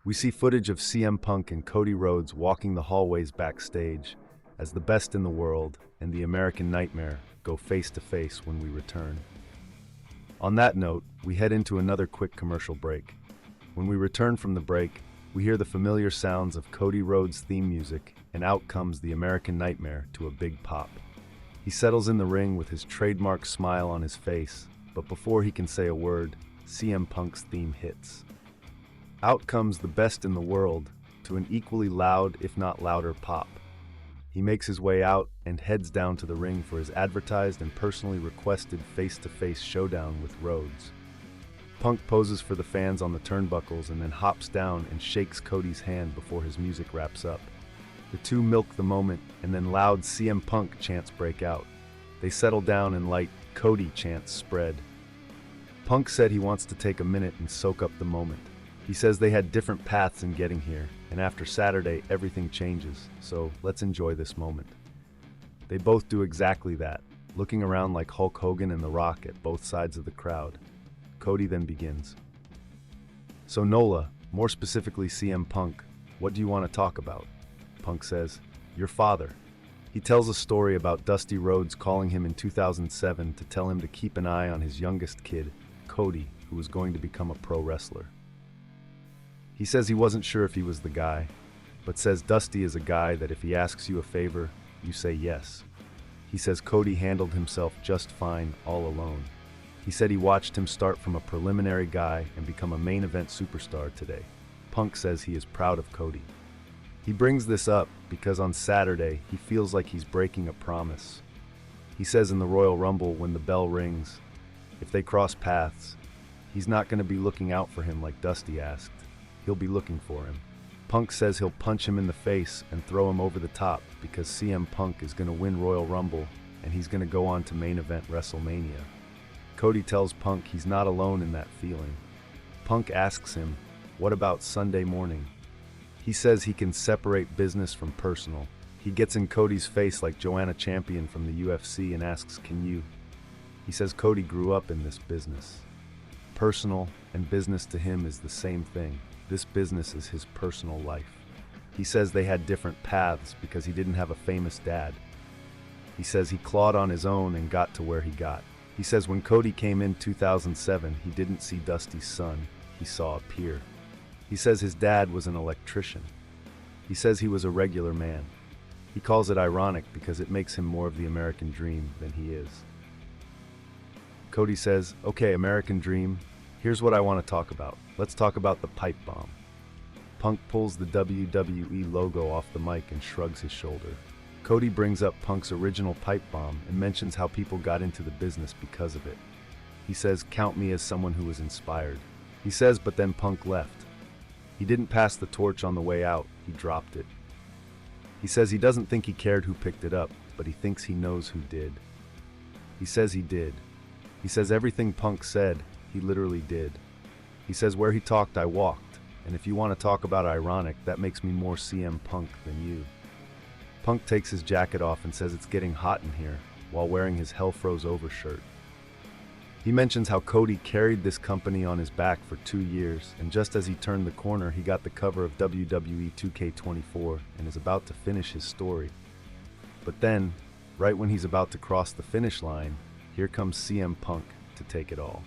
We see footage of CM Punk and Cody Rhodes walking the hallways backstage as the Best in the World and the American Nightmare go face to face when we return. On that note, we head into another quick commercial break. When we return from the break, we hear the familiar sounds of Cody Rhodes' theme music, and out comes the American Nightmare to a big pop. He settles in the ring with his trademark smile on his face, but before he can say a word, CM Punk's theme hits. Out comes the Best in the World to an equally loud, if not louder, pop. He makes his way out and heads down to the ring for his advertised and personally requested face-to-face showdown with Rhodes. Punk poses for the fans on the turnbuckles and then hops down and shakes Cody's hand before his music wraps up. The two milk the moment, and then loud CM Punk chants break out. They settle down and light Cody chants spread. Punk said he wants to take a minute and soak up the moment. He says they had different paths in getting here, and after Saturday, everything changes, so let's enjoy this moment. They both do exactly that, looking around like Hulk Hogan and The Rock at both sides of the crowd. Cody then begins. So Nola, more specifically CM Punk, what do you want to talk about? Punk says, your father. He tells a story about Dusty Rhodes calling him in 2007 to tell him to keep an eye on his youngest kid, Cody, who was going to become a pro wrestler. He says he wasn't sure if he was the guy, but says Dusty is a guy that if he asks you a favor, you say yes. He says Cody handled himself just fine all alone. He said he watched him start from a preliminary guy and become a main event superstar today. Punk says he is proud of Cody. He brings this up because on Saturday he feels like he's breaking a promise. He says in the Royal Rumble when the bell rings, if they cross paths, he's not going to be looking out for him like Dusty asked. He'll be looking for him. Punk says he'll punch him in the face and throw him over the top because CM Punk is going to win Royal Rumble and he's going to go on to main event WrestleMania. Cody tells Punk he's not alone in that feeling. Punk asks him, what about Sunday morning? He says he can separate business from personal. He gets in Cody's face like Joanna Champion from the UFC and asks, can you? He says Cody grew up in this business. Personal and business to him is the same thing. This business is his personal life. He says they had different paths because he didn't have a famous dad. He says he clawed on his own and got to where he got. He says when Cody came in 2007, he didn't see Dusty's son, he saw a peer. He says his dad was an electrician. He says he was a regular man. He calls it ironic because it makes him more of the American dream than he is. Cody says, okay, American dream, here's what I want to talk about. Let's talk about the pipe bomb. Punk pulls the WWE logo off the mic and shrugs his shoulder. Cody brings up Punk's original pipe bomb and mentions how people got into the business because of it. He says, count me as someone who was inspired. He says, but then Punk left. He didn't pass the torch on the way out, he dropped it. He says he doesn't think he cared who picked it up, but he thinks he knows who did. He says he did. He says everything Punk said, he literally did. He says where he talked, I walked, and if you want to talk about ironic, that makes me more CM Punk than you. Punk takes his jacket off and says it's getting hot in here, while wearing his Hell Froze Over shirt. He mentions how Cody carried this company on his back for 2 years, and just as he turned the corner, he got the cover of WWE 2K24 and is about to finish his story. But then, right when he's about to cross the finish line, here comes CM Punk to take it all.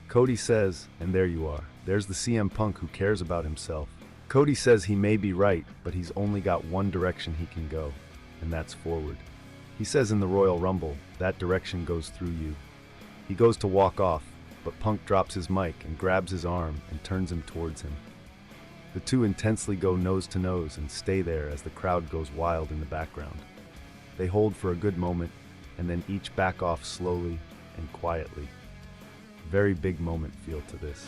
Cody says, and there you are, there's the CM Punk who cares about himself. Cody says he may be right, but he's only got one direction he can go, and that's forward. He says in the Royal Rumble, that direction goes through you. He goes to walk off, but Punk drops his mic and grabs his arm and turns him towards him. The two intensely go nose to nose and stay there as the crowd goes wild in the background. They hold for a good moment, and then each back off slowly and quietly. Very big moment feel to this.